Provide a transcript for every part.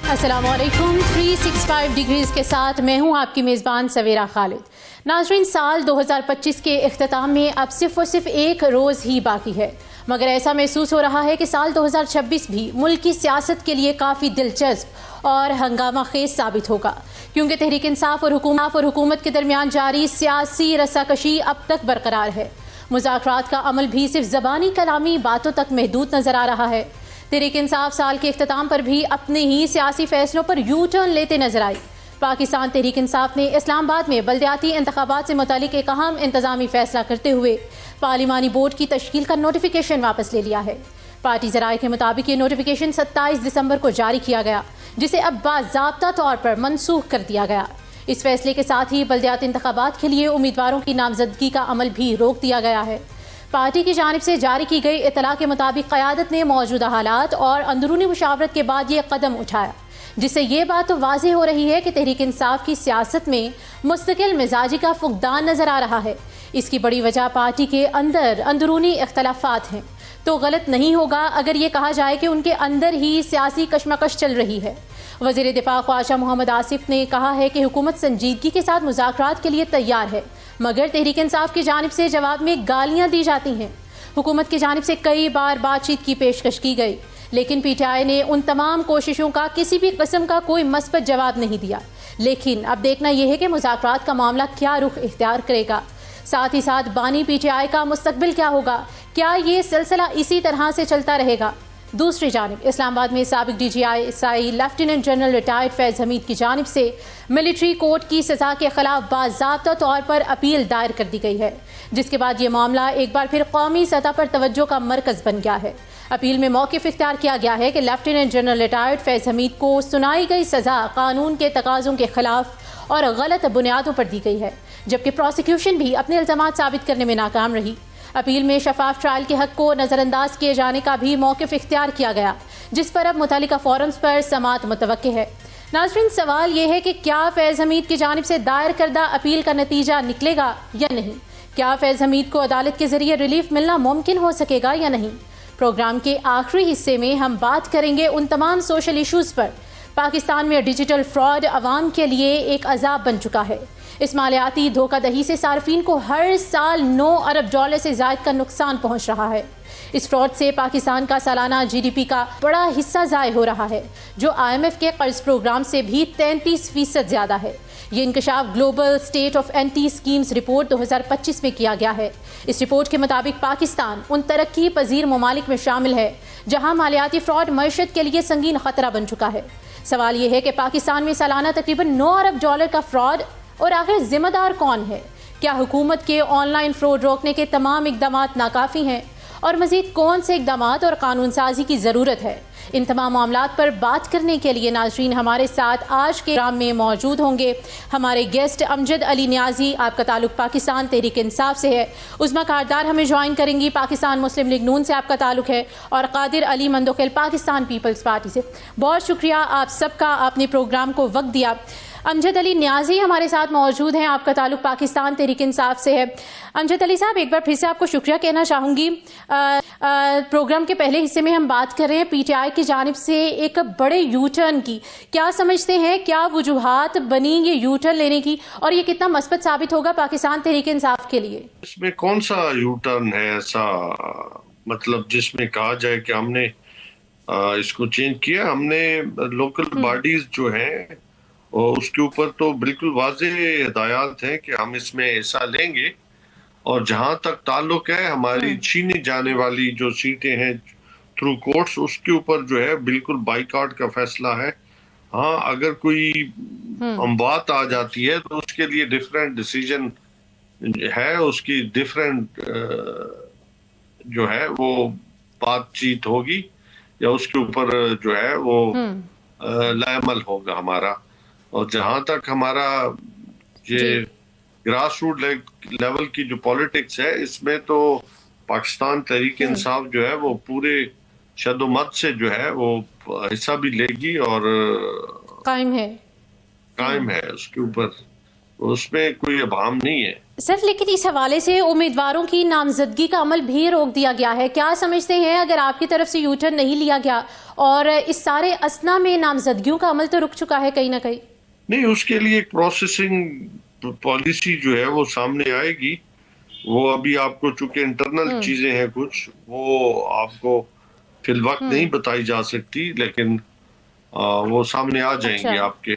السلام علیکم 365 ڈگریز کے ساتھ میں ہوں آپ کی میزبان سویرا خالد۔ ناظرین، سال 2025 کے اختتام میں اب صرف اور صرف ایک روز ہی باقی ہے، مگر ایسا محسوس ہو رہا ہے کہ سال 2026 بھی ملک کی سیاست کے لیے کافی دلچسپ اور ہنگامہ خیز ثابت ہوگا، کیونکہ تحریک انصاف اور حکومت کے درمیان جاری سیاسی رساکشی اب تک برقرار ہے۔ مذاکرات کا عمل بھی صرف زبانی کلامی باتوں تک محدود نظر آ رہا ہے۔ تحریک انصاف سال کے اختتام پر بھی اپنے ہی سیاسی فیصلوں پر یو ٹرن لیتے نظر آئی۔ پاکستان تحریک انصاف نے اسلام آباد میں بلدیاتی انتخابات سے متعلق ایک اہم انتظامی فیصلہ کرتے ہوئے پارلیمانی بورڈ کی تشکیل کا نوٹیفیکیشن واپس لے لیا ہے۔ پارٹی ذرائع کے مطابق یہ نوٹیفیکیشن 27 دسمبر کو جاری کیا گیا، جسے اب باضابطہ طور پر منسوخ کر دیا گیا۔ اس فیصلے کے ساتھ ہی بلدیاتی انتخابات کے لیے امیدواروں کی نامزدگی کا عمل بھی روک دیا گیا ہے۔ پارٹی کی جانب سے جاری کی گئی اطلاع کے مطابق قیادت نے موجودہ حالات اور اندرونی مشاورت کے بعد یہ قدم اٹھایا، جس سے یہ بات تو واضح ہو رہی ہے کہ تحریک انصاف کی سیاست میں مستقل مزاجی کا فقدان نظر آ رہا ہے۔ اس کی بڑی وجہ پارٹی کے اندر اندرونی اختلافات ہیں، تو غلط نہیں ہوگا اگر یہ کہا جائے کہ ان کے اندر ہی سیاسی کشمکش چل رہی ہے۔ وزیر دفاع خواجہ محمد آصف نے کہا ہے کہ حکومت سنجیدگی کے ساتھ مذاکرات کے لیے تیار ہے، مگر تحریک انصاف کی جانب سے جواب میں گالیاں دی جاتی ہیں۔ حکومت کی جانب سے کئی بار بات چیت کی پیشکش کی گئی، لیکن پی ٹی آئی نے ان تمام کوششوں کا کسی بھی قسم کا کوئی مثبت جواب نہیں دیا۔ لیکن اب دیکھنا یہ ہے کہ مذاکرات کا معاملہ کیا رخ اختیار کرے گا، ساتھ ہی ساتھ بانی پی ٹی آئی کا مستقبل کیا ہوگا، کیا یہ سلسلہ اسی طرح سے چلتا رہے گا۔ دوسری جانب اسلام آباد میں سابق D G I lieutenant general retired Faiz Hamid کی جانب سے ملٹری کورٹ کی سزا کے خلاف باضابطہ طور پر اپیل دائر کر دی گئی ہے، جس کے بعد یہ معاملہ ایک بار پھر قومی سطح پر توجہ کا مرکز بن گیا ہے۔ اپیل میں موقف اختیار کیا گیا ہے کہ لیفٹیننٹ جنرل ریٹائرڈ فیض حمید کو سنائی گئی سزا قانون کے تقاضوں کے خلاف اور غلط بنیادوں پر دی گئی ہے، جبکہ پروسیکیوشن بھی اپنے الزامات ثابت کرنے میں ناکام رہی۔ اپیل میں شفاف ٹرائل کے حق کو نظر انداز کیے جانے کا بھی موقف اختیار کیا گیا، جس پر اب متعلقہ فورمز پر سماعت متوقع ہے۔ ناظرین، سوال یہ ہے کہ کیا فیض حمید کی جانب سے دائر کردہ اپیل کا نتیجہ نکلے گا یا نہیں؟ کیا فیض حمید کو عدالت کے ذریعے ریلیف ملنا ممکن ہو سکے گا یا نہیں؟ پروگرام کے آخری حصے میں ہم بات کریں گے ان تمام سوشل ایشوز پر۔ پاکستان میں ڈیجیٹل فراڈ عوام کے لیے ایک عذاب بن چکا ہے۔ اس مالیاتی دھوکہ دہی سے صارفین کو ہر سال 9 ارب ڈالر سے زائد کا نقصان پہنچ رہا ہے۔ اس فراڈ سے پاکستان کا سالانہ جی ڈی پی کا بڑا حصہ ضائع ہو رہا ہے، جو آئی ایم ایف کے قرض پروگرام سے بھی 33% زیادہ ہے۔ یہ انکشاف global state of anti scams report 2025 میں کیا گیا ہے۔ اس رپورٹ کے مطابق پاکستان ان ترقی پذیر ممالک میں شامل ہے جہاں مالیاتی فراڈ معیشت کے لیے سنگین خطرہ بن چکا ہے۔ سوال یہ ہے کہ پاکستان میں سالانہ تقریباً 9 ارب ڈالر کا فراڈ، اور آخر ذمہ دار کون ہے؟ کیا حکومت کے آن لائن فراڈ روکنے کے تمام اقدامات ناکافی ہیں؟ اور مزید کون سے اقدامات اور قانون سازی کی ضرورت ہے؟ ان تمام معاملات پر بات کرنے کے لیے ناظرین ہمارے ساتھ آج کے پروگرام میں موجود ہوں گے ہمارے گیسٹ امجد علی نیازی، آپ کا تعلق پاکستان تحریک انصاف سے ہے، عظمیٰ کاردار ہمیں جوائن کریں گی، پاکستان مسلم لیگ نون سے آپ کا تعلق ہے، اور قادر علی مندوخیل پاکستان پیپلز پارٹی سے۔ بہت شکریہ آپ سب کا، آپ نے پروگرام کو وقت دیا۔ امجد علی نیازی ہمارے ساتھ موجود ہیں، آپ کا تعلق پاکستان تحریک انصاف سے ہے۔ امجد علی صاحب، ایک بار پھر سے آپ کو شکریہ کہنا چاہوں گی۔ پروگرام کے پہلے حصے میں ہم بات کر رہے ہیں پی ٹی آئی کی جانب سے ایک بڑے یو ٹرن کی، کیا سمجھتے ہیں، کیا وجوہات بنی یہ یو ٹرن لینے کی، اور یہ کتنا مثبت ثابت ہوگا پاکستان تحریک انصاف کے لیے؟ اس میں کون سا یو ٹرن ہے ایسا، مطلب جس میں کہا جائے کہ ہم نے اس کو چینج کیا؟ ہم نے لوکل باڈیز جو ہیں اس کے اوپر تو بالکل واضح ہدایات ہیں کہ ہم اس میں حصہ لیں گے، اور جہاں تک تعلق ہے ہماری چھینی جانے والی جو سیٹیں ہیں تھرو کورٹس، اس کے اوپر جو ہے بالکل بائیکاٹ کا فیصلہ ہے۔ ہاں، اگر کوئی بات آ جاتی ہے تو اس کے لیے ڈیفرنٹ ڈیسیجن ہے، اس کی ڈیفرنٹ جو ہے وہ بات چیت ہوگی، یا اس کے اوپر جو ہے وہ لائمل ہوگا ہمارا۔ اور جہاں تک ہمارا یہ گراس روٹ لیول کی جو پالیٹکس ہے، اس میں تو پاکستان تحریک انصاف جو ہے وہ پورے شد و مت سے جو ہے وہ حصہ بھی لے گی، اور قائم ہے اس کے اوپر اس میں کوئی ابہام نہیں ہے. سر لیکن اس حوالے سے امیدواروں کی نامزدگی کا عمل بھی روک دیا گیا ہے. کیا سمجھتے ہیں اگر آپ کی طرف سے یو ٹرن نہیں لیا گیا اور اس سارے اسنا میں نامزدگیوں کا عمل تو رک چکا ہے کہیں نہ کہیں؟ نہیں، اس کے لیے ایک پروسیسنگ پالیسی جو ہے وہ سامنے آئے گی. وہ ابھی آپ کو چونکہ انٹرنل چیزیں ہیں کچھ، وہ آپ کو فی الوقت نہیں بتائی جا سکتی، لیکن وہ سامنے آ جائیں گی آپ کے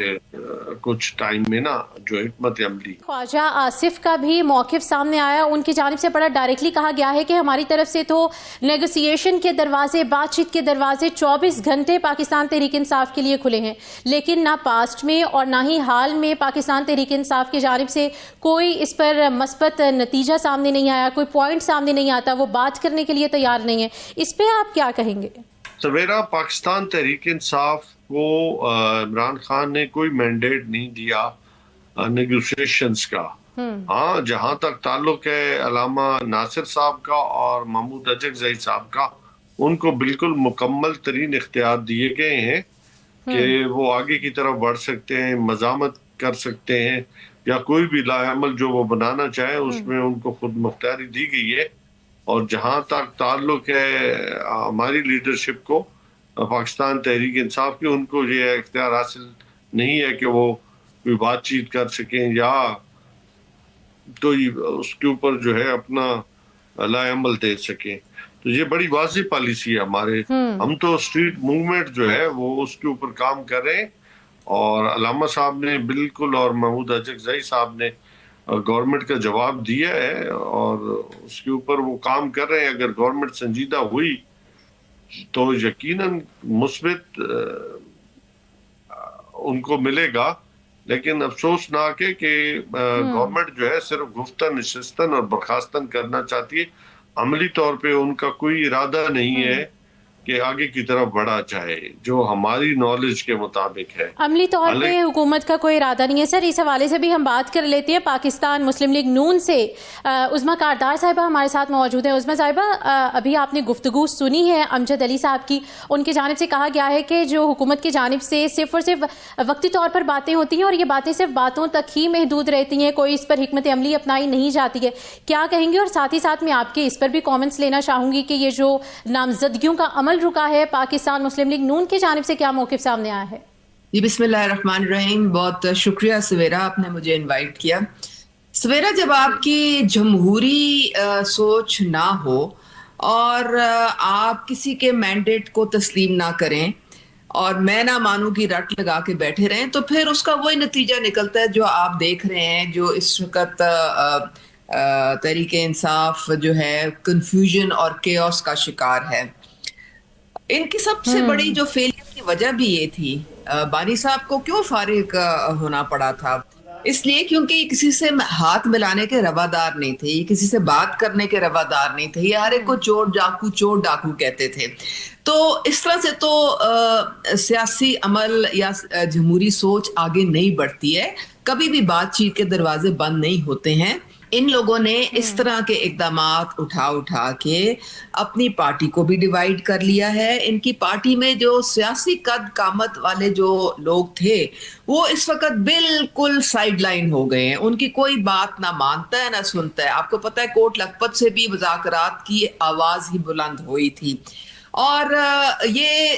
کچھ ٹائم میں نا، جو حکمت عملی. خواجہ آصف کا بھی موقف سامنے آیا. ان کی جانب سے بڑا ڈائریکٹلی کہا گیا ہے کہ ہماری طرف سے تو نیگوسیشن کے دروازے، بات چیت کے دروازے 24 گھنٹے پاکستان تحریک انصاف کے لیے کھلے ہیں، لیکن نہ پاسٹ میں اور نہ ہی حال میں پاکستان تحریک انصاف کی جانب سے کوئی اس پر مثبت نتیجہ سامنے نہیں آیا، کوئی پوائنٹ سامنے نہیں آتا، وہ بات کرنے کے لیے تیار نہیں ہے. اس پہ آپ کیا کہیں گے؟ سویرا، پاکستان تحریک انصاف کو عمران خان نے کوئی مینڈیٹ نہیں دیا نیگوسیشنز کا. ہاں، جہاں تک تعلق ہے علامہ ناصر صاحب کا اور محمود اجگزئی صاحب کا، ان کو بالکل مکمل ترین اختیار دیے گئے ہیں کہ وہ آگے کی طرف بڑھ سکتے ہیں، مزاحمت کر سکتے ہیں، یا کوئی بھی لائحہ عمل جو وہ بنانا چاہے اس میں ان کو خود مختاری دی گئی ہے. اور جہاں تک تعلق ہے ہماری لیڈرشپ کو، پاکستان تحریک انصاف کی، ان کو یہ اختیار حاصل نہیں ہے کہ وہ کوئی بات چیت کر سکیں یا کوئی اس کے اوپر جو ہے اپنا لائحہ عمل دے سکیں. تو یہ بڑی واضح پالیسی ہے ہمارے. ہم تو اسٹریٹ موومنٹ جو ہے وہ اس کے اوپر کام کر رہے ہیں، اور علامہ صاحب نے بالکل اور محمود اجگزئی صاحب نے گورنمنٹ کا جواب دیا ہے، اور اس کے اوپر وہ کام کر رہے ہیں. اگر گورنمنٹ سنجیدہ ہوئی تو یقیناً مثبت ان کو ملے گا. لیکن افسوسناک ہے کہ گورنمنٹ جو ہے صرف گفتن، نشستن اور برخاستن کرنا چاہتی ہے. عملی طور پہ ان کا کوئی ارادہ نہیں ہے کہ آگے کی طرف بڑھا جائے، جو ہماری نالج کے مطابق ہے. عملی طور پہ حکومت کا کوئی ارادہ نہیں ہے. سر اس حوالے سے بھی ہم بات کر لیتے ہیں. پاکستان مسلم لیگ نون سے عظمیٰ کاردار صاحبہ ہمارے ساتھ موجود ہیں. عظمیٰ صاحبہ، ابھی آپ نے گفتگو سنی ہے امجد علی صاحب کی. ان کی جانب سے کہا گیا ہے کہ جو حکومت کی جانب سے صرف اور صرف وقتی طور پر باتیں ہوتی ہیں اور یہ باتیں صرف باتوں تک ہی محدود رہتی ہیں، کوئی اس پر حکمت عملی اپنائی نہیں جاتی ہے. کیا کہیں گے؟ اور ساتھ ہی ساتھ میں آپ کے اس پر بھی کامنٹس لینا چاہوں گی کہ یہ جو نامزدگیوں کا عمل رکا ہے، پاکستان مسلم لیگ نون کی جانب سے کیا موقف سامنے آیا ہے؟ جی، بسم اللہ الرحمن الرحیم. بہت شکریہ سویرا، آپ نے مجھے انوائٹ کیا. سویرا، جب آپ کی جمہوری سوچ نہ ہو اور آپ کسی کے مینڈیٹ کو تسلیم نہ کریں اور میں نہ مانوں کی رٹ لگا کے بیٹھے رہیں، تو پھر اس کا وہی نتیجہ نکلتا ہے جو آپ دیکھ رہے ہیں، جو اس وقت تحریک انصاف جو ہے کنفیوژن اور کیوس کا شکار ہے. ان کی سب سے بڑی جو فیلئر کی وجہ بھی یہ تھی، بانی صاحب کو کیوں فارغ ہونا پڑا تھا؟ اس لیے کیونکہ یہ کسی سے ہاتھ ملانے کے روادار نہیں تھے، یہ کسی سے بات کرنے کے روادار نہیں تھے، یہ ہر ایک کو چور ڈاکو کہتے تھے. تو اس طرح سے تو سیاسی عمل یا جمہوری سوچ آگے نہیں بڑھتی ہے. کبھی بھی بات چیت کے دروازے بند نہیں ہوتے ہیں. ان لوگوں نے اس طرح کے اقدامات اٹھا کے اپنی پارٹی کو بھی ڈیوائیڈ کر لیا ہے. ان کی پارٹی میں جو سیاسی قد قامت والے جو لوگ تھے وہ اس وقت بالکل سائیڈ لائن ہو گئے ہیں. ان کی کوئی بات نہ مانتا ہے نہ سنتا ہے. آپ کو پتہ ہے کوٹ لکھپت سے بھی مذاکرات کی آواز ہی بلند ہوئی تھی. اور یہ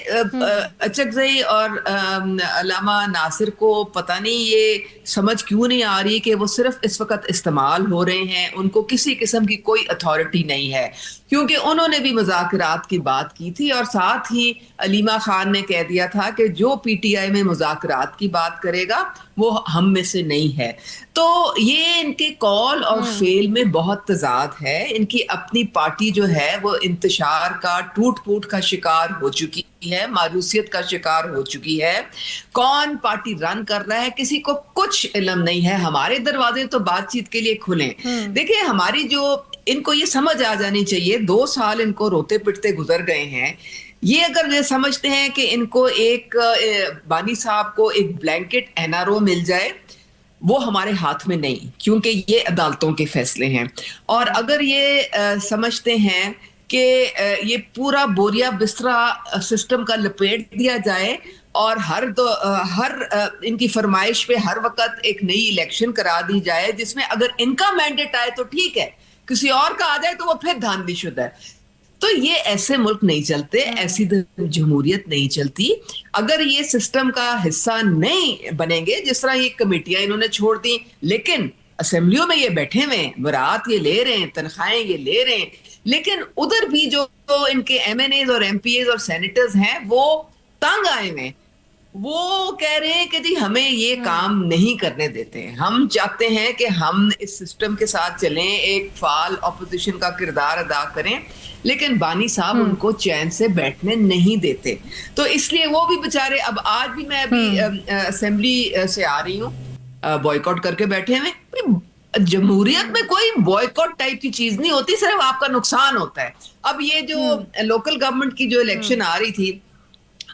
اچکزئی اور علامہ ناصر کو پتہ نہیں یہ سمجھ کیوں نہیں آ رہی کہ وہ صرف اس وقت استعمال ہو رہے ہیں. ان کو کسی قسم کی کوئی اتھارٹی نہیں ہے، کیونکہ انہوں نے بھی مذاکرات کی بات کی تھی اور ساتھ ہی علیمہ خان نے کہہ دیا تھا کہ جو پی ٹی آئی میں مذاکرات کی بات کرے گا وہ ہم میں سے نہیں ہے. تو یہ ان کے کال اور فیل میں بہت تضاد ہے. ان کی اپنی پارٹی جو ہے وہ انتشار کا، ٹوٹ پھوٹ کا شکار ہو چکی ہے، مایوسیت کا شکار ہو چکی ہے. کون پارٹی رن کر رہا ہے کسی کو کچھ علم نہیں ہے. ہمارے دروازے تو بات چیت کے لیے کھلیں. دیکھیں، ہماری جو ان کو یہ سمجھ آ جانی چاہیے، 2 سال ان کو روتے پٹتے گزر گئے ہیں. یہ اگر یہ سمجھتے ہیں کہ ان کو ایک بانی صاحب کو ایک بلینکٹ این آر او مل جائے، وہ ہمارے ہاتھ میں نہیں، کیونکہ یہ عدالتوں کے فیصلے ہیں. اور اگر یہ سمجھتے ہیں کہ یہ پورا بوریا بسترا سسٹم کا لپیٹ دیا جائے، اور ہر ان کی فرمائش پہ ہر وقت ایک نئی الیکشن کرا دی جائے جس میں اگر ان کا مینڈیٹ آئے تو ٹھیک ہے, کسی اور کا آ جائے تو وہ پھر دھاندلی شدہ ہے. تو یہ ایسے ملک نہیں چلتے, ایسی جمہوریت نہیں چلتی. اگر یہ سسٹم کا حصہ نہیں بنیں گے, جس طرح یہ کمیٹیاں انہوں نے چھوڑ دی, لیکن اسمبلیوں میں یہ بیٹھے ہوئے ہیں, برات یہ لے رہے ہیں, تنخواہیں یہ لے رہے ہیں, لیکن ادھر بھی جو ان کے ایم این ایز اور ایم پی ایز اور سینیٹرز ہیں وہ تنگ آئے ہوئے ہیں. وہ کہہ رہے ہیں کہ جی ہمیں یہ کام نہیں کرنے دیتے. ہم چاہتے ہیں کہ ہم اس سسٹم کے ساتھ چلیں, ایک فعال اپوزیشن کا کردار ادا کریں, لیکن بانی صاحب ان کو چین سے بیٹھنے نہیں دیتے. تو اس لیے وہ بھی بےچارے, اب آج بھی میں ابھی اسمبلی سے آ رہی ہوں, بوائیکاٹ کر کے بیٹھے ہوئے. جمہوریت میں کوئی بوائیکاٹ ٹائپ کی چیز نہیں ہوتی, صرف آپ کا نقصان ہوتا ہے. اب یہ جو لوکل گورنمنٹ کی جو الیکشن آ رہی تھی,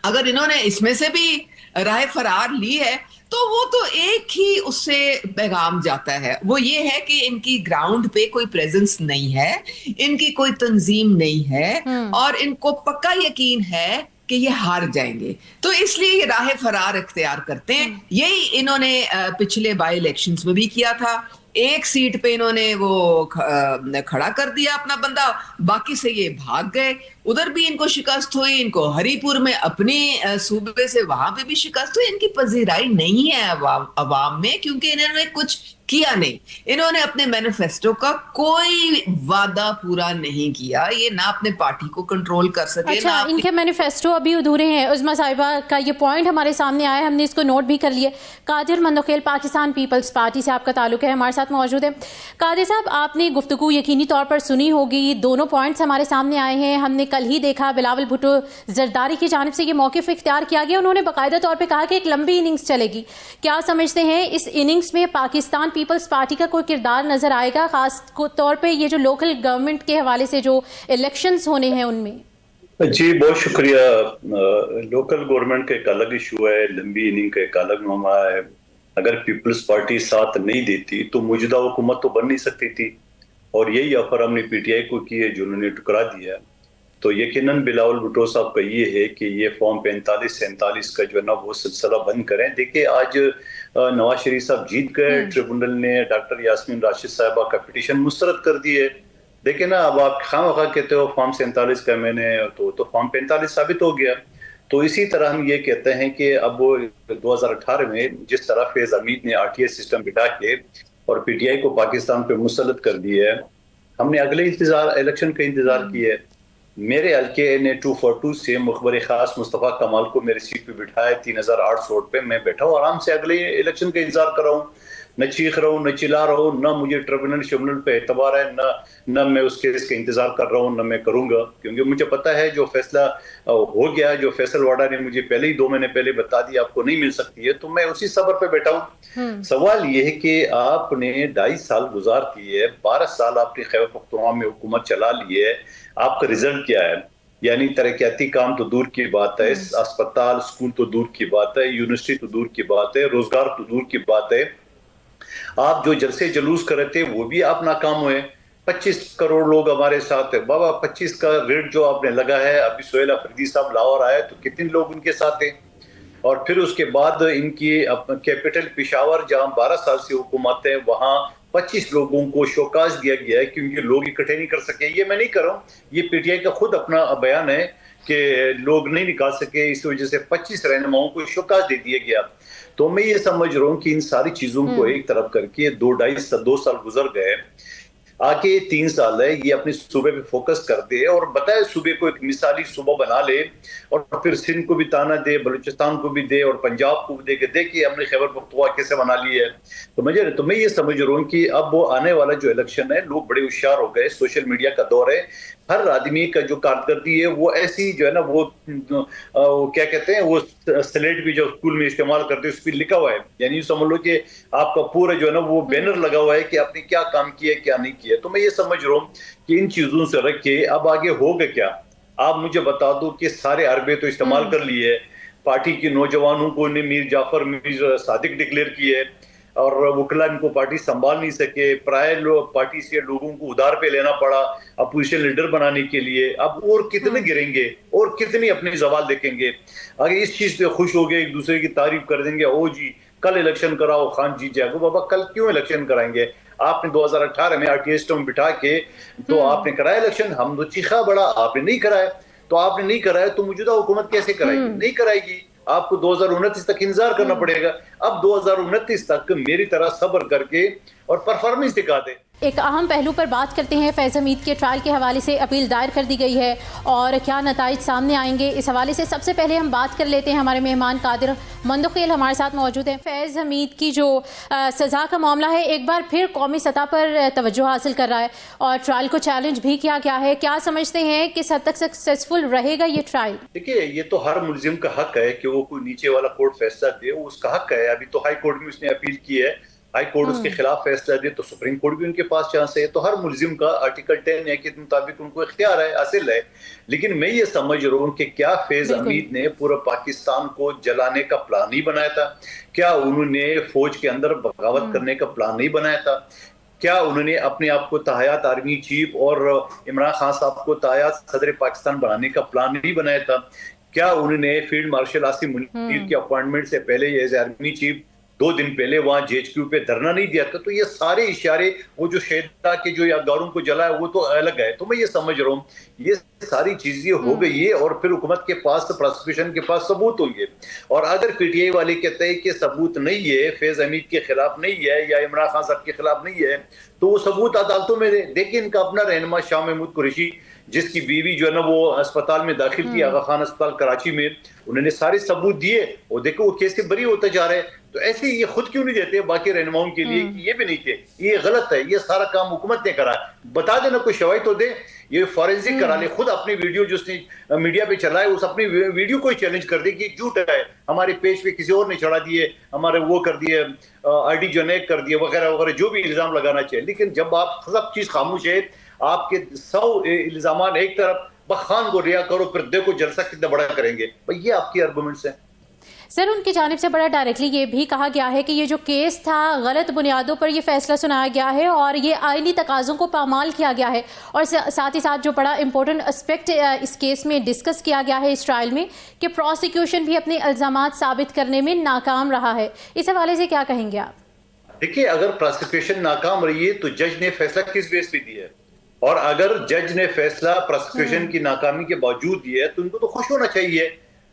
اگر انہوں نے اس میں سے بھی راہ فرار لی ہے تو وہ تو ایک ہی اس سے پیغام جاتا ہے, وہ یہ ہے کہ ان کی گراؤنڈ پہ کوئی پریزنس نہیں ہے, ان کی کوئی تنظیم نہیں ہے, اور ان کو پکا یقین ہے کہ یہ ہار جائیں گے, تو اس لیے یہ راہ فرار اختیار کرتے ہیں. یہی انہوں نے پچھلے بائی الیکشنز میں بھی کیا تھا. ایک سیٹ پہ انہوں نے وہ کھڑا کر دیا اپنا بندہ, باقی سے یہ بھاگ گئے. ادھر بھی ان کو شکست ہوئی, ان کو ہری پور میں اپنی صوبے سے وہاں پہ بھی شکست ہوئی. ان کی پذیرائی نہیں ہے عوام میں, کیونکہ انہوں نے کچھ کیا نہیں. انہوں نے اپنے مینیفیسٹو کا کوئی وعدہ پورا نہیں کیا. یہ نہ اپنے پارٹی کو کنٹرول کر سکے. اچھا, ان کے مینیفیسٹو ابھی ادھورے ہیں. عظمیٰ صاحبہ کا یہ پوائنٹ ہمارے سامنے آیا, ہم نے اس کو نوٹ بھی کر لیے. قادر مندوخیل پاکستان پیپلز پارٹی سے آپ کا تعلق ہے, ہمارے ساتھ موجود ہے. قادر صاحب, آپ نے گفتگو یقینی طور پر سنی ہوگی, دونوں پوائنٹس ہمارے سامنے آئے ہیں. ہم نے کل ہی دیکھا بلاول بھٹو زرداری کی جانب سے یہ موقف اختیار کیا گیا. انہوں نے باقاعدہ طور پہ کہا کہ ایک لمبی اننگز چلے گی. کیا سمجھتے ہیں اس اننگز میں پاکستان پیپلز پارٹی کا کوئی کردار نظر آئے گا, خاص طور پہ یہ جو لوکل گورنمنٹ کے حوالے سے جو الیکشنز ہونے ہیں ان میں؟ جی بہت شکریہ. لوکل گورنمنٹ کا ایک الگ ایشو ہے, لمبی اننگ کا ایک الگ معاملہ ہے. اگر پیپلز پارٹی ساتھ نہیں دیتی تو موجودہ حکومت تو بن نہیں سکتی تھی, اور یہی آفر ہم نے پی ٹی آئی کو کی ہے جو انہوں نے ٹکرا دیا. تو یقیناً بلاول بھٹو صاحب کا یہ ہے کہ یہ فارم 45-47 کا جو ہے نا وہ سلسلہ بند کریں. دیکھیں آج نواز شریف صاحب جیت گئے, ٹریبونل نے ڈاکٹر یاسمین راشد صاحبہ کا پٹیشن مسترد کر دی ہے. دیکھیں نا, اب آپ خواہ کہتے ہو فارم 47 کا میں نے, تو فارم 45 ثابت ہو گیا. تو اسی طرح ہم یہ کہتے ہیں کہ اب 2018 میں جس طرح فیض حمید نے آر ٹی آئی سسٹم بٹھا کے اور پی ٹی آئی کو پاکستان پہ مسلط کر دیا ہے, ہم نے اگلے الیکشن کا انتظار کیا ہے. میرے حلقے نے 242 سے مخبر خاص مصطفیٰ کمال کو میری سیٹ پہ بٹھایا 3008 ووٹ پہ. میں بیٹھا ہوں آرام سے اگلے الیکشن کا انتظار کر رہا ہوں, نہ چیخ رہا ہوں نہ چلا رہا ہوں, نہ مجھے ٹریبونل شمنل پہ اعتبار ہے, نہ میں اس کیس کا انتظار کر رہا ہوں, نہ میں کروں گا, کیونکہ مجھے پتا ہے جو فیصلہ ہو گیا, جو فیصل واڈا نے مجھے پہلے ہی 2 مہینے پہلے بتا دیا آپ کو نہیں مل سکتی ہے, تو میں اسی صبر پہ بیٹھا ہوں. سوال یہ ہے کہ آپ نے 2.5 سال گزار دیے, 12 سال آپ نے خیبر پختونخوا میں حکومت چلا لی ہے, آپ کا رزلٹ کیا ہے؟ یعنی ترقیاتی کام تو دور کی بات ہے, اسپتال اسکول تو دور کی بات ہے, یونیورسٹی تو دور کی بات ہے, روزگار تو دور کی بات ہے. آپ جو جلسے جلوس کر رہے تھے وہ بھی آپ ناکام ہوئے. 25 کروڑ لوگ ہمارے ساتھ ہیں بابا, 25 کا ریٹ جو آپ نے لگا ہے, ابھی سہیل افریدی صاحب لاہور آئے تو کتنے لوگ ان کے ساتھ ہیں, اور پھر اس کے بعد ان کی کیپٹل پشاور جہاں 12 سال سے حکومت ہے وہاں 25 لوگوں کو شوکاز دیا گیا ہے کیونکہ لوگ اکٹھے نہیں کر سکے. یہ میں نہیں کر رہا ہوں, یہ پی ٹی آئی کا خود اپنا بیان ہے کہ لوگ نہیں نکال سکے, اس وجہ سے 25 رہنماؤں کو شوکاز دے دیا گیا. تو میں یہ سمجھ رہا ہوں کہ ان ساری چیزوں کو ایک طرف کر کے 2 سال گزر گئے, آگے 3 سال ہے, یہ اپنے صوبے پہ فوکس کر دے اور بتائے صوبے کو ایک مثالی صوبہ بنا لے, اور پھر سندھ کو بھی تانا دے, بلوچستان کو بھی دے, اور پنجاب کو بھی دے کہ دیکھیے ہم نے خیبر پختونخوا کیسے بنا لی ہے. تو میں یہ سمجھ رہا ہوں کہ اب وہ آنے والا جو الیکشن ہے, لوگ بڑے ہوشیار ہو گئے, سوشل میڈیا کا دور ہے, ہر آدمی کا جو کارکردگی ہے وہ ایسی جو ہے نا وہ کیا کہتے ہیں وہ سلیٹ بھی جو اسکول میں استعمال کرتے ہیں اس پہ لکھا ہوا ہے, یعنی سمجھ لو کہ آپ کا پورا جو ہے نا وہ بینر لگا ہوا ہے کہ آپ نے کیا کام کیا کیا نہیں کیا. تو میں یہ سمجھ رہا ہوں کہ ان چیزوں سے رکھ کے اب آگے ہوگا کیا. آپ مجھے بتا دو کہ سارے عربے تو استعمال کر لیے, پارٹی کے نوجوانوں کو نے میر جعفر میر صادق ڈکلیئر کی ہے, اور وکلا ان کو پارٹی سنبھال نہیں سکے، پرائے پارٹی سے لوگوں کو ادھار پہ لینا پڑا اپوزیشن لیڈر بنانے کے لیے. اب اور کتنے گریں گے اور کتنی اپنی زوال دیکھیں گے. اگر اس چیز پہ خوش ہو گئے، ایک دوسرے کی تعریف کر دیں گے، او جی کل الیکشن کراؤ خان جیت جائے گا. بابا کل کیوں الیکشن کرائیں گے؟ آپ نے 2018 میں RTST میں بٹھا کے تو آپ نے کرایا الیکشن، ہم تو چیخا بڑا، آپ نے نہیں کرایا. تو آپ نے نہیں کرایا تو موجودہ حکومت کیسے کرائے گی؟ نہیں کرائے گی. آپ کو 2029 تک انتظار کرنا پڑے گا. اب 2029 تک میری طرح صبر کر کے اور پرفارمنس دکھا دے. ایک اہم پہلو پر بات کرتے ہیں. فیض حمید کے ٹرائل کے حوالے سے اپیل دائر کر دی گئی ہے اور کیا نتائج سامنے آئیں گے، اس حوالے سے سب سے پہلے ہم بات کر لیتے ہیں. ہمارے مہمان قادر مندقیل ہمارے ساتھ موجود ہیں. فیض حمید کی جو سزا کا معاملہ ہے ایک بار پھر قومی سطح پر توجہ حاصل کر رہا ہے اور ٹرائل کو چیلنج بھی کیا گیا ہے. کیا سمجھتے ہیں کس حد تک سکسیسفل رہے گا یہ ٹرائل؟ دیکھیے یہ تو ہر ملزم کا حق ہے کہ وہ کوئی نیچے والا کورٹ فیصلہ دے، وہ اس کا حق ہے. ابھی تو ہائی کورٹ میں اس نے اپیل کی ہے، ہائی کورٹ اس کے خلاف فیصلہ دے تو سپریم کورٹ بھی ان کے پاس چانس ہے. تو ہر ملزم کا آرٹیکل 10 کے مطابق ان کو اختیار ہے، حاصل ہے. لیکن میں یہ سمجھ رہا ہوں کہ کیا فیض حمید نے پورا پاکستان کو جلانے کا پلان نہیں بنایا تھا؟ کیا انہوں نے فوج کے اندر بغاوت کرنے کا پلان نہیں بنایا تھا؟ کیا انہوں نے اپنے آپ کو تاحیات آرمی چیف اور عمران خان صاحب کو تاحیات صدر پاکستان بنانے کا پلان نہیں بنایا تھا؟ کیا انہوں نے فیلڈ مارشل عاصم منیر کے اپوائنٹمنٹ سے پہلے ایز آرمی چیف 2 دن پہلے وہاں JHQ پہ دھرنا نہیں دیا تھا؟ تو یہ سارے اشارے، وہ جو شہدا کے جو یادگاروں کو جلایا وہ تو الگ ہے. تو میں یہ سمجھ رہا ہوں یہ ساری چیزیں ہو گئی ہے اور پھر حکومت کے پاس پروسیکیوشن کے پاس ثبوت ہوں گے. اور اگر PTI والے کہتے ہیں کہ ثبوت نہیں ہے، فیض حمید کے خلاف نہیں ہے یا عمران خان صاحب کے خلاف نہیں ہے، تو وہ ثبوت عدالتوں میں دے. دیکھیں ان کا اپنا رہنما شاہ محمود قریشی، جس کی بیوی جو ہے نا وہ اسپتال میں داخل تھی، آغا خان اسپتال کراچی میں، انہوں نے سارے ثبوت دیے اور دیکھو وہ کیسے بری ہوتا جا رہا ہے. تو ایسے یہ خود کیوں نہیں دیتے باقی رہنماؤں کے لیے کہ یہ بھی نہیں تھے، یہ غلط ہے، یہ سارا کام حکومت نے کرا ہے؟ بتا دینا، کوئی شواہد تو دے. یہ فورینسک کرا لے، خود اپنی ویڈیو جو اس نے میڈیا پہ چلا ہے اس اپنی ویڈیو کو ہی چیلنج کر دے کہ جھوٹ ہے، ہمارے پیج پہ کسی اور نے چڑھا دیے، ہمارے وہ کر دیے، ID جو نیک کر دیے وغیرہ وغیرہ، جو بھی الزام لگانا چاہیے. لیکن جب آپ سب چیز خاموش ہے، آپ کے 100 الزامات ایک طرف، بخان کو ریا کرو پھر دیکھو جلسہ کتنا بڑا کریں گے. یہ آپ کی آرگومنٹس ہیں. سر ان کی جانب سے بڑا ڈائریکٹلی یہ بھی کہا گیا ہے کہ یہ جو کیس تھا غلط بنیادوں پر یہ فیصلہ سنایا گیا ہے اور یہ آئینی تقاضوں کو پامال کیا گیا ہے. اور ساتھ ہی ساتھ جو بڑا امپورٹنٹ اسپیکٹ اس کیس میں ڈسکس کیا گیا ہے اس ٹرائل میں کہ پروسیکیوشن بھی اپنے الزامات ثابت کرنے میں ناکام رہا ہے. اس حوالے سے کیا کہیں گے آپ؟ دیکھیے اگر پروسیکیوشن ناکام رہی ہے تو جج نے فیصلہ کس بیس پہ دیا ہے؟ اور اگر جج نے فیصلہ پروسیکیوشن کی ناکامی کے باوجود دیا ہے تو ان کو تو خوش ہونا چاہیے.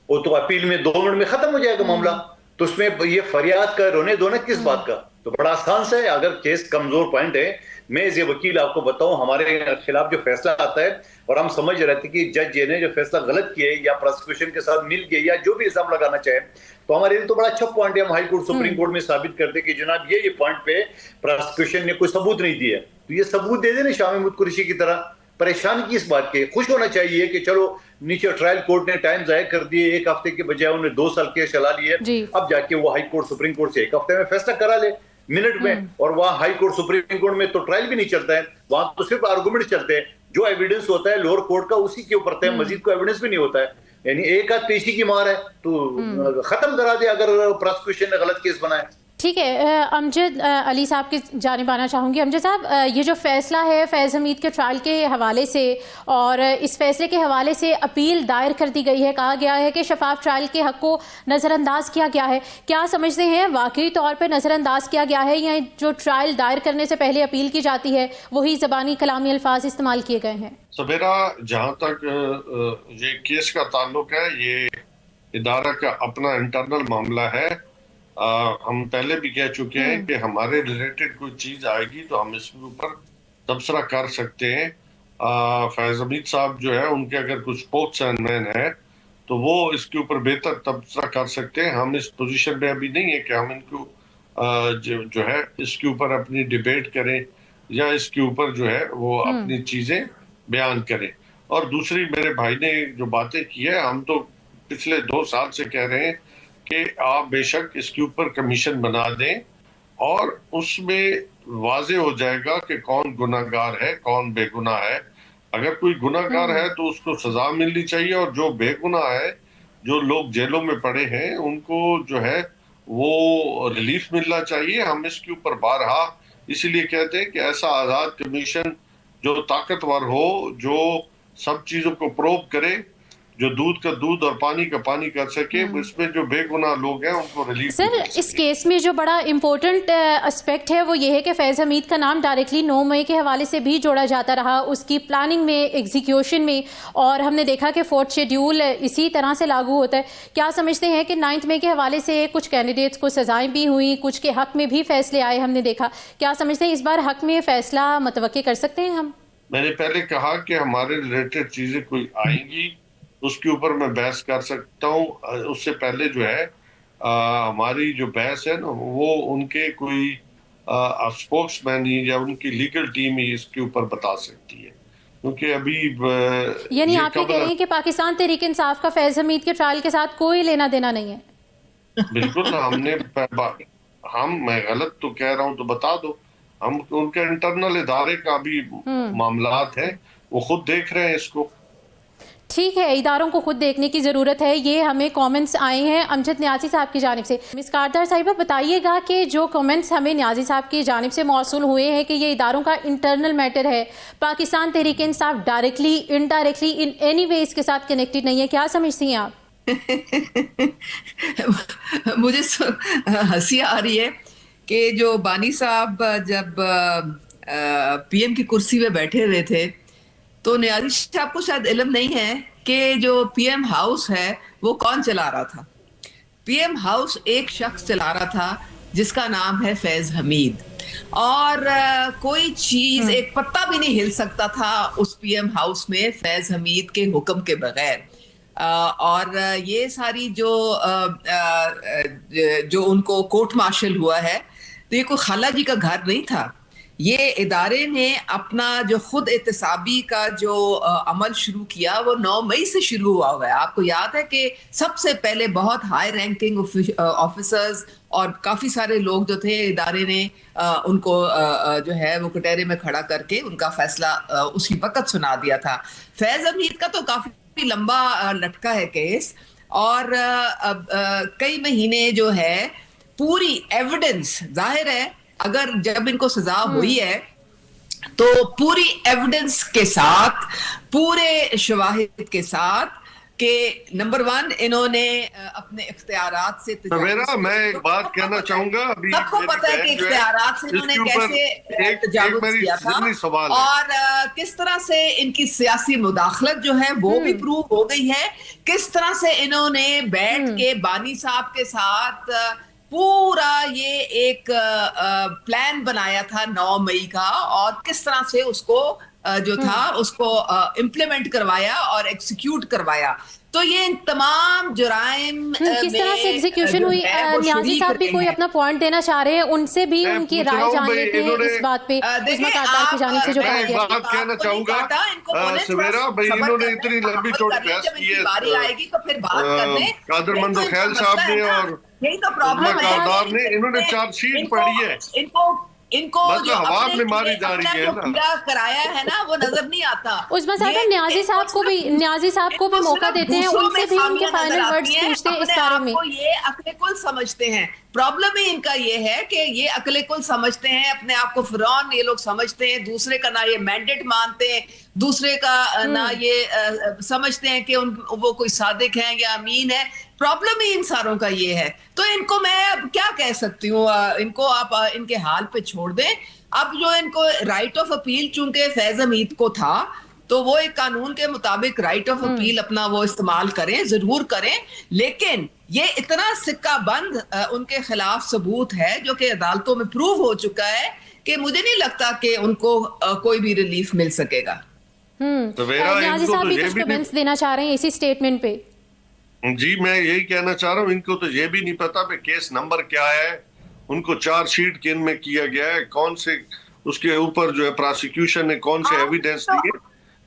وہ تو اپیل میں 2 منٹ میں ختم ہو جائے گا معاملہ. تو اس میں یہ فریاد کا رونے دھونا کس بات کا؟ تو بڑا آسان سے ہے. اگر کیس کمزور پوائنٹ ہے، میں ایز اے وکیل آپ کو بتاؤں، ہمارے خلاف جو فیصلہ آتا ہے اور ہم سمجھ رہے تھے کہ جج نے جو فیصلہ غلط کیا ہے یا پروسیکیوشن کے ساتھ مل گیا یا جو بھی الزام لگانا چاہے، تو ہمارے لیے تو بڑا اچھا پوائنٹ ہے. ہم ہائی کورٹ سپریم کورٹ میں ثابت کرتے کہ جناب یہ پوائنٹ پہ پروسیکیوشن نے کوئی ثبوت نہیں دیا. تو یہ ثبوت دے دیں نا شاہ محمود قریشی کی طرح. پریشان کی اس بات کے، خوش ہونا چاہیے کہ چلو نیچے ٹرائل کورٹ نے ٹائم ضائع کر دیے، 1 ہفتے کے بجائے انہوں نے 2 سال کیس چلا لیے. اب جا کے وہ ہائی کورٹ سپریم کورٹ سے 1 ہفتے میں فیصلہ کرا لے منٹ میں. اور وہاں ہائی کورٹ سپریم کورٹ میں تو ٹرائل بھی نہیں چلتا ہے، وہاں تو صرف آرگومنٹ چلتے ہیں. جو ایویڈنس ہوتا ہے لوور کورٹ کا اسی کے اوپر ہے، مزید کوئی ایویڈنس بھی نہیں ہوتا ہے. یعنی ایک آدھ پیشی کی مار ہے تو ختم کرا دے اگر پروسیکیوشن نے غلط کیس بنایا. ٹھیک ہے. امجد علی صاحب کی جانب آنا چاہوں گی. امجد صاحب، یہ جو فیصلہ ہے فیض حمید کے ٹرائل کے حوالے سے اور اس فیصلے کے حوالے سے اپیل دائر کر دی گئی ہے، کہا گیا ہے کہ شفاف ٹرائل کے حق کو نظر انداز کیا گیا ہے. کیا سمجھتے ہیں واقعی طور پر نظر انداز کیا گیا ہے یا جو ٹرائل دائر کرنے سے پہلے اپیل کی جاتی ہے وہی زبانی کلامی الفاظ استعمال کیے گئے ہیں؟ سبیرا، جہاں تک یہ کیس کا تعلق ہے، یہ ادارہ کا اپنا انٹرنل معاملہ ہے. ہم پہلے بھی کہہ چکے ہیں کہ ہمارے ریلیٹڈ کوئی چیز آئے گی تو ہم اس کے اوپر تبصرہ کر سکتے ہیں. فیض حمید صاحب جو ہے ان کے اگر کچھ اسپوکس مین ہے تو وہ اس کے اوپر بہتر تبصرہ کر سکتے ہیں. ہم اس پوزیشن میں ابھی نہیں ہے کہ ہم ان کو جو ہے اس کے اوپر اپنی ڈیبیٹ کریں یا اس کے اوپر جو ہے وہ اپنی چیزیں بیان کریں. اور دوسری، میرے بھائی نے جو باتیں کی ہے، ہم تو پچھلے 2 سال سے کہہ رہے ہیں کہ آپ بے شک اس کے اوپر کمیشن بنا دیں اور اس میں واضح ہو جائے گا کہ کون گناہ گار ہے کون بے گناہ ہے. اگر کوئی گناہ گار ہے تو اس کو سزا ملنی چاہیے، اور جو بے گناہ ہے، جو لوگ جیلوں میں پڑے ہیں، ان کو جو ہے وہ ریلیف ملنا چاہیے. ہم اس کے اوپر بارہا اسی لیے کہتے ہیں کہ ایسا آزاد کمیشن جو طاقتور ہو, جو سب چیزوں کو پروب کرے, جو دودھ کا دودھ اور پانی کا پانی کر سکے, اس میں جو بے گناہ لوگ ہیں ان کو ریلیف. سر, اس کیس میں جو بڑا امپورٹنٹ اسپیکٹ ہے وہ یہ ہے کہ فیض حمید کا نام ڈائریکٹلی 9 مئی کے حوالے سے بھی جوڑا جاتا رہا, اس کی پلاننگ میں, ایگزیکیوشن میں, اور ہم نے دیکھا کہ 4تھ شیڈیول اسی طرح سے لاگو ہوتا ہے. کیا سمجھتے ہیں کہ 9 مئی کے حوالے سے کچھ کینڈیڈیٹس کو سزائیں بھی ہوئیں, کچھ کے حق میں بھی فیصلے آئے ہم نے دیکھا, کیا سمجھتے ہیں اس بار حق میں فیصلہ متوقع کر سکتے ہیں ہم؟ میں نے پہلے کہا کہ ہمارے ریلیٹڈ چیزیں کوئی آئیں گی اس کے اوپر میں بحث کر سکتا ہوں. اس سے پہلے جو ہے ہماری جو بحث ہے نا وہ ان کے کوئی اسپوکس مین یا ان کی لیگل ٹیم ہی اس کے اوپر بتا سکتی ہے, کیونکہ ابھی یعنی آپ یہ کہہ رہے ہیں کہ پاکستان تحریک انصاف کا فیض حمید کے ٹرائل کے ساتھ کوئی لینا دینا نہیں ہے؟ بالکل. میں غلط تو کہہ رہا ہوں تو بتا دو. ہم ان کے انٹرنل ادارے کا بھی معاملات ہیں, وہ خود دیکھ رہے ہیں اس کو. ٹھیک ہے, اداروں کو خود دیکھنے کی ضرورت ہے. یہ ہمیں کامنٹس آئے ہیں امجد نیازی صاحب کی جانب سے. مس کاردار صاحبہ بتائیے گا کہ جو کامنٹس ہمیں نیازی صاحب کی جانب سے موصول ہوئے ہیں کہ یہ اداروں کا انٹرنل میٹر ہے, Pakistan Tehreek Insaf directly indirectly in any way اس کے ساتھ کنیکٹڈ نہیں ہے, کیا سمجھتی ہیں آپ؟ مجھے ہنسی آ رہی ہے کہ جو بانی صاحب جب پی ایم کی کرسی پہ بیٹھے ہوئے تھے تو نیازی صاحب کو شاید علم نہیں ہے کہ جو پی ایم ہاؤس ہے وہ کون چلا رہا تھا. پی ایم ہاؤس ایک شخص چلا رہا تھا جس کا نام ہے فیض حمید, اور کوئی چیز ایک پتا بھی نہیں ہل سکتا تھا اس پی ایم ہاؤس میں فیض حمید کے حکم کے بغیر. اور یہ ساری جو ان کو کورٹ مارشل ہوا ہے تو یہ کوئی خالہ جی کا گھر نہیں تھا. یہ ادارے نے اپنا جو خود احتسابی کا جو عمل شروع کیا وہ 9 مئی سے شروع ہوا ہے. آپ کو یاد ہے کہ سب سے پہلے بہت ہائی رینکنگ آفیسرز اور کافی سارے لوگ جو تھے ادارے نے ان کو جو ہے وہ کٹہرے میں کھڑا کر کے ان کا فیصلہ اسی وقت سنا دیا تھا. فیض حمید کا تو کافی لمبا لٹکا ہے کیس, اور کئی مہینے جو ہے پوری ایویڈنس ظاہر ہے اگر جب ان کو سزا ہوئی ہے تو پوری ایویڈنس کے ساتھ, پورے شواہد کے ساتھ کہ نمبر 1 انہوں نے اپنے اختیارات سے میں ایک بات کہنا چاہوں گا. سب کو پتا ہے کہ اختیارات سے انہوں نے کیسے تجاوز کیا تھا اور کس طرح سے ان کی سیاسی مداخلت جو ہے وہ بھی پروو ہو گئی ہے. کس طرح سے انہوں نے بیٹھ کے بانی صاحب کے ساتھ پورا یہ ایک پلان بنایا تھا 9 مئی کا, اور کس طرح سے اس کو جو تھا اس کو امپلیمنٹ کروایا اور ایکسیکیوٹ کروایا. تو یہ تمام جرائم کس طرح سے ایگزیکیوشن ہوئی, نیازی صاحب بھی کوئی اپنا پوائنٹ دینا چاہ رہے ہیں, ان سے بھی ان کی رائے جان لیتے ہیں اس بات پہ. عظمیٰ کاردار کی جانب سے جو کہا گیا, بات کہنا چاہوں گا سویرا بھائی, انہوں نے اتنی لمبی چوڑی بحث کی ہے قادر مند خیال صاحب نے اور عظمیٰ کاردار نے, انہوں نے چارج شیٹ پڑھی ہے. ان کو جو حواب میں ماری جا رہی ہے نا کرایا ہے نا وہ نظر نہیں آتا. عظمیٰ صاحب نیازی صاحب کو بھی موقع دیتے ہیں, ان سے بھی ان کے فائنل ورڈز پوچھتے ہیں اس بارے میں. یہ عقل کل سمجھتے ہیں. پرابلم ہی ان کا یہ ہے کہ یہ عقل کل سمجھتے ہیں, اپنے آپ کو فرعون یہ لوگ سمجھتے ہیں, دوسرے کا نہ یہ مینڈیٹ مانتے ہیں, دوسرے کا نہ یہ سمجھتے ہیں کہ وہ کوئی صادق ہیں یا امین ہے. پرابلم ہی ان ساروں کا یہ ہے. تو ان کو میں اب کیا کہہ سکتی ہوں, ان کو آپ ان کے حال پہ چھوڑ دیں. اب جو ان کو رائٹ آف اپیل چونکہ فیض حمید کو تھا تو وہ ایک قانون کے مطابق رائٹ آف اپیل اپنا وہ استعمال کریں, ضرور کریں, لیکن یہ اتنا سکہ بند ان کے خلاف ثبوت ہے جو کہ عدالتوں میں پروو ہو چکا ہے کہ مجھے نہیں لگتا کہ ان کو کوئی بھی ریلیف مل سکے گا. نیازی صاحب بھی کچھ کمنٹس دینا چاہ رہے ہیں اسی سٹیٹمنٹ پہ. جی میں یہی کہنا چاہ رہا ہوں, ان کو تو یہ بھی نہیں پتا کہ کیس نمبر کیا ہے, ان کو چارج شیٹ کن میں کیا گیا ہے, کون سے اس کے اوپر جو ہے پراسیکیوشن نے کون سے ایویڈنس دیے.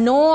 9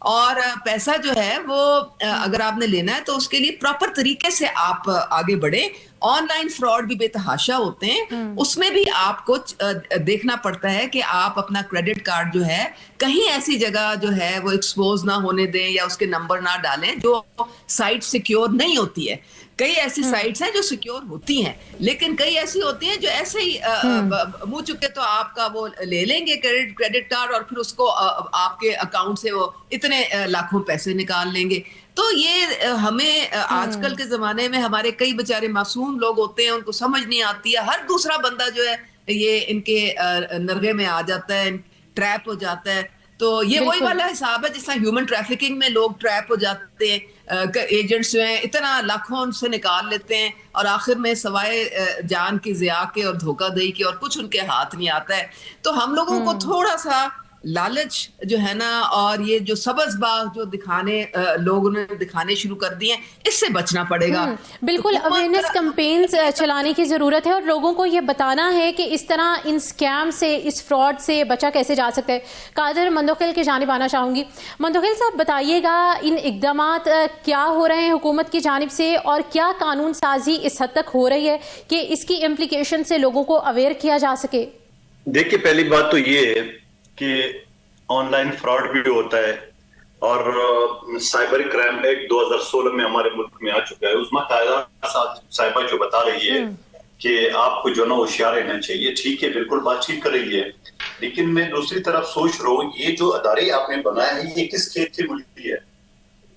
اور پیسہ جو ہے وہ اگر آپ نے لینا ہے تو اس کے لیے پراپر طریقے سے آپ آگے بڑھیں. آن لائن فراڈ بھی بے تحاشا ہوتے ہیں, اس میں بھی آپ کو دیکھنا پڑتا ہے کہ آپ اپنا کریڈٹ کارڈ جو ہے کہیں ایسی جگہ جو ہے وہ ایکسپوز نہ ہونے دیں یا اس کے نمبر نہ ڈالیں جو سائٹ سیکیور نہیں ہوتی ہے. کئی ایسی سائٹس ہیں جو سیکیور ہوتی ہیں, لیکن کئی ایسی ہوتی ہیں جو ایسے ہی منہ چکے تو آپ کا وہ لے لیں گے کریڈٹ کارڈ اور پھر اس کو آپ کے اکاؤنٹ سے وہ اتنے لاکھوں پیسے نکال لیں گے. تو یہ ہمیں آج کل کے زمانے میں ہمارے کئی بیچارے معصوم لوگ ہوتے ہیں, ان کو سمجھ نہیں آتی ہے. ہر دوسرا بندہ جو ہے یہ ان کے نرغے میں آ جاتا ہے, ٹریپ ہو جاتا ہے. تو یہ وہی والا حساب ہے جس طرح ہیومن ٹریفکنگ میں لوگ ٹریپ ہو جاتے ہیں, ایجنٹس جو ہیں اتنا لاکھوں ان سے نکال لیتے ہیں اور آخر میں سوائے جان کی ضیاع کے اور دھوکہ دہی کے اور کچھ ان کے ہاتھ نہیں آتا ہے. تو ہم لوگوں کو تھوڑا سا لالچ جو ہے نا اور یہ جو سبز باغ جو لوگوں نے دکھانے شروع کر دیے ہیں, اس سے بچنا پڑے گا. بالکل اویئرنیس کمپینز چلانے کی ضرورت ہے اور لوگوں کو یہ بتانا ہے کہ اس طرح ان اسکیم سے, اس فراڈ سے بچا کیسے جا سکتا ہے. قادر مندوخیل کی جانب آنا چاہوں گی. مندوخیل صاحب بتائیے گا ان اقدامات کیا ہو رہے ہیں حکومت کی جانب سے اور کیا قانون سازی اس حد تک ہو رہی ہے کہ اس کی امپلیکیشن سے لوگوں کو اویئر کیا جا سکے؟ دیکھیے پہلی بات تو یہ ہے کہ آن لائن فراڈ بھی ہوتا ہے اور سائبر کرائم ایکٹ 2016 میں ہمارے ملک میں آ چکا ہے. عظمیٰ قائدہ صاحبہ جو بتا رہی ہے کہ آپ کو جو نا ہوشیار رہنا چاہیے, ٹھیک ہے, بالکل بات ٹھیک کر رہی ہے, لیکن میں دوسری طرف سوچ رہا ہوں یہ جو ادارے آپ نے بنایا ہے یہ کس کھیت کی ملکی ہے؟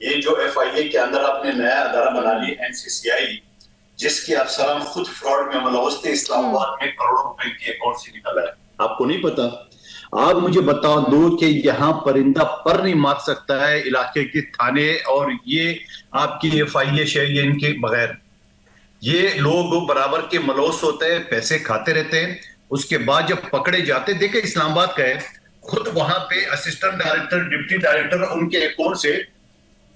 یہ جو FIA کے اندر آپ نے نیا ادارہ بنا لیا NCCI, جس کے افسران خود فراڈ میں ملوث تھے, اسلام آباد میں کروڑوں روپے کے اکاؤنٹ سے نکلا ہے. آپ کو نہیں پتا؟ آپ مجھے بتا دو کہ یہاں پرندہ پر نہیں مار سکتا ہے علاقے کے تھانے اور یہ آپ کی FIA شہری ان کے بغیر. یہ لوگ برابر کے ملوث ہوتے ہیں, پیسے کھاتے رہتے ہیں, اس کے بعد جب پکڑے جاتے, دیکھیں اسلام آباد کا ہے, خود وہاں پہ اسسٹنٹ ڈائریکٹر, ڈپٹی ڈائریکٹر ان کے اکاؤنٹ سے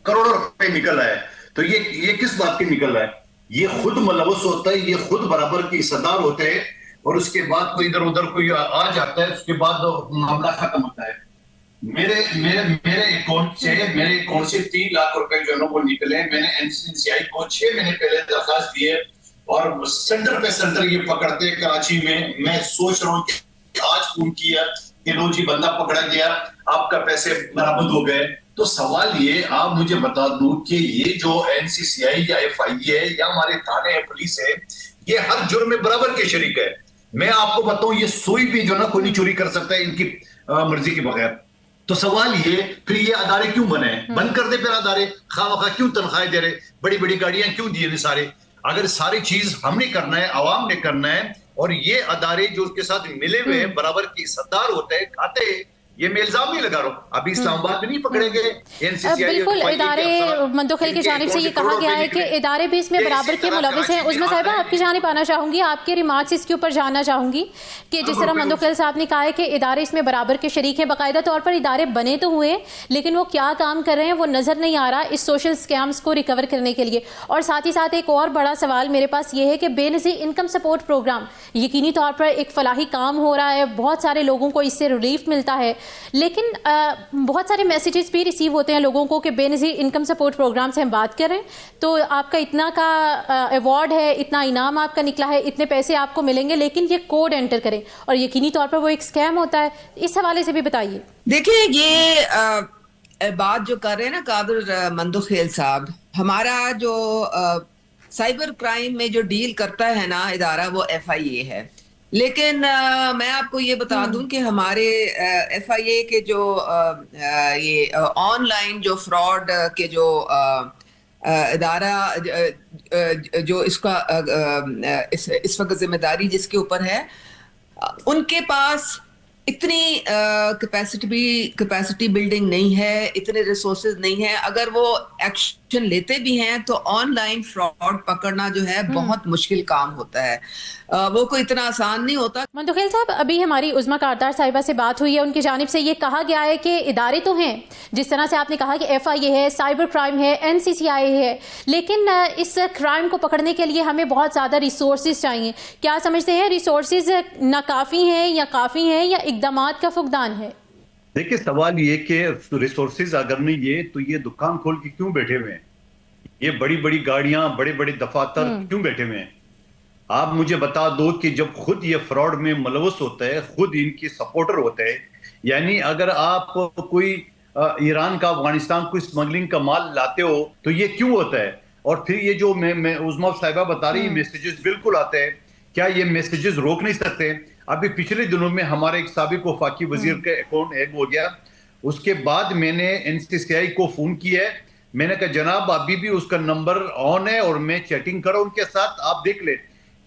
کروڑوں روپے نکل رہا ہے. تو یہ کس بات کے نکل رہا ہے؟ یہ خود ملوث ہوتا ہے, یہ خود برابر کی حصدار ہوتے ہیں اور اس کے بعد کوئی ادھر ادھر کوئی آ جاتا ہے, اس کے بعد معاملہ ختم ہوتا ہے. میرے اکاؤنٹ سے 3 لاکھ روپے جو ہے وہ نکلے. میں نے NCCI کو 6 مہینے پہلے درخواست دی ہے اور سینٹر پہ سینٹر یہ پکڑتے کراچی میں. میں سوچ رہا ہوں کہ آج فون کیا کہ لو جی بندہ پکڑا گیا, آپ کا پیسے برآمد ہو گئے. تو سوال یہ آپ مجھے بتا دوں کہ یہ جو NCCI یا FIA ہے یا ہمارے تھانے ہے, پولیس ہے, یہ ہر جرم میں برابر کے شریک ہے. میں آپ کو بتاؤں یہ سوئی بھی جو نا کوئی نہیں چوری کر سکتا ہے ان کی مرضی کے بغیر. تو سوال یہ پھر یہ ادارے کیوں بنے ہیں؟ بند کر دے پھر ادارے, خواہ مخواہ کیوں تنخواہیں دے رہے, بڑی بڑی گاڑیاں کیوں دیے سارے. اگر ساری چیز ہم نے کرنا ہے, عوام نے کرنا ہے, اور یہ ادارے جو اس کے ساتھ ملے ہوئے ہیں برابر کی حصدار ہوتے ہیں, کھاتے ہیں, یہ میں الزام نہیں لگا رہا ہوں. ابھی اسلام آباد میں نہیں پکڑے گئے بالکل ادارے مندوخیل کی جانب سے یہ کہا گیا ہے کہ ادارے بھی اس میں برابر کے ملوث ہیں. عظمیٰ صاحبہ آپ کی جانب آنا چاہوں گی, آپ کے ریمارکس اس کے اوپر جاننا چاہوں گی کہ جس طرح مندوخیل صاحب نے کہا ہے کہ ادارے اس میں برابر کے شریک ہیں, باقاعدہ طور پر ادارے بنے تو ہوئے ہیں لیکن وہ کیا کام کر رہے ہیں وہ نظر نہیں آ رہا اس سوشل اسکیمز کو ریکور کرنے کے لیے. اور ساتھ ہی ساتھ ایک اور بڑا سوال میرے پاس یہ ہے کہ بے نظیر انکم سپورٹ پروگرام یقینی طور پر ایک فلاحی کام ہو رہا ہے, بہت سارے لوگوں کو اس سے ریلیف ملتا ہے, لیکن بہت سارے میسیجز بھی ریسیو ہوتے ہیں لوگوں کو کہ بے نظیر انکم سپورٹ پروگرام سے ہم بات کریں تو آپ کا اتنا کا ایوارڈ ہے, اتنا انعام آپ کا نکلا ہے, اتنے پیسے آپ کو ملیں گے, لیکن یہ کوڈ انٹر کریں اور یقینی طور پر وہ ایک اسکیم ہوتا ہے. اس حوالے سے بھی بتائیے. دیکھیں یہ بات جو کر رہے ہیں نا قادر مندوخیل صاحب, ہمارا جو سائبر کرائم میں جو ڈیل کرتا ہے نا ادارہ وہ FIA ہے, لیکن میں آپ کو یہ بتا دوں کہ ہمارے FIA کے جو یہ آن لائن جو فراڈ کے جو ادارہ جو اس کا اس وقت ذمہ داری جس کے اوپر ہے, ان کے پاس اتنی کیپیسٹی بلڈنگ نہیں ہے, اتنے ریسورسز نہیں ہیں. اگر وہ ایکشن لیتے بھی ہیں تو آن لائن فراڈ پکڑنا جو ہے بہت مشکل کام ہوتا ہے, وہ کوئی اتنا آسان نہیں ہوتا. مندوخیل صاحب ابھی ہماری عظمیٰ کاردار صاحبہ سے بات ہوئی ہے, ان کی جانب سے یہ کہا گیا ہے کہ ادارے تو ہیں, جس طرح سے آپ نے کہا کہ FIA ہے, سائبر کرائم ہے, NCCI ہے, لیکن اس کرائم کو پکڑنے کے لیے ہمیں بہت زیادہ ریسورسز چاہیے. کیا سمجھتے ہیں ریسورسز ناکافی ہیں یا کافی ہیں یا اقدامات کا فقدان ہے؟ دیکھیں سوال یہ کہ ریسورسز اگر نہیں تو یہ دکان کھول کے کیوں بیٹھے ہوئے ہیں؟ یہ بڑی بڑی گاڑیاں، بڑے بڑے دفاتر کیوں بیٹھے ہوئے ہیں؟ آپ مجھے بتا دو کہ جب خود یہ فراڈ میں ملوث ہوتا ہے، خود ان کی سپورٹر ہوتا ہے، یعنی اگر آپ کوئی ایران کا، افغانستان کو اسمگلنگ کا مال لاتے ہو تو یہ کیوں ہوتا ہے؟ اور پھر یہ جو عظمیٰ صاحبہ بتا رہی میسیجز بالکل آتے ہیں، کیا یہ میسیجز روک نہیں سکتے؟ ابھی پچھلے دنوں میں ہمارے ایک سابق وفاقی وزیر کا اکاؤنٹ ہیک ہو گیا، اس کے بعد میں نے NCCI کو فون کیا ہے، میں نے کہا جناب ابھی بھی اس کا نمبر آن ہے اور میں چیٹنگ کر رہا ہوں ان کے ساتھ، آپ دیکھ لیں۔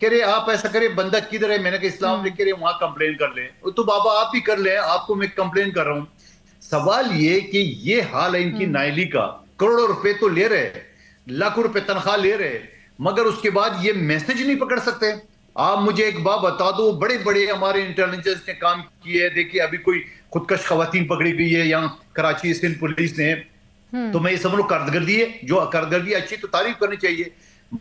کہہ رہے آپ ایسا کریں، بندہ کدھر ہے؟ میں نے کہا اسلام لے، کہہ رہے وہاں کمپلین کر لیں۔ تو بابا آپ ہی کر لیں، آپ کو میں کمپلین کر رہا ہوں۔ سوال یہ کہ یہ حال ہے ان کی نائلی کا، کروڑوں روپے تو لے رہے، لاکھوں روپے تنخواہ لے رہے، مگر اس کے بعد یہ میسج نہیں پکڑ سکتے۔ آپ مجھے ایک بات بتا دو، بڑے بڑے ہمارے انٹیلیجنس نے کام کیے، دیکھیے ابھی کوئی خودکش خواتین پکڑی گئی ہے یہاں کراچی سندھ پولیس نے، تو میں یہ سمجھ لوں کارکردگی ہے، جو کارکردگی اچھی تو تعریف کرنی چاہیے،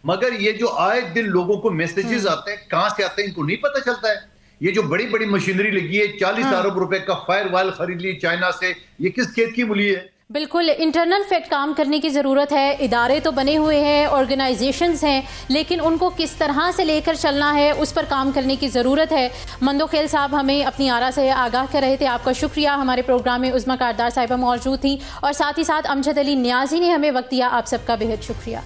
مگر یہ جو آئے دن لوگوں کو میسیجز آتے ہیں، کہاں سے آتے ہیں ان کو نہیں پتہ چلتا ہے۔ یہ جو بڑی بڑی مشینری لگی ہے، 40 ارب روپے کا فائر وائل خرید لی چائنا سے، یہ کس کھیت کی مولی ہے؟ بالکل انٹرنل فیکٹ کام کرنے کی ضرورت ہے، ادارے تو بنے ہوئے ہیں، آرگنائزیشنز ہیں، لیکن ان کو کس طرح سے لے کر چلنا ہے اس پر کام کرنے کی ضرورت ہے۔ مندوخیل صاحب ہمیں اپنی آرا سے آگاہ کر رہے تھے، آپ کا شکریہ۔ ہمارے پروگرام میں عظمیٰ کاردار صاحبہ موجود تھیں اور ساتھ ہی ساتھ امجد علی نیازی نے ہمیں وقت دیا، آپ سب کا بہت شکریہ۔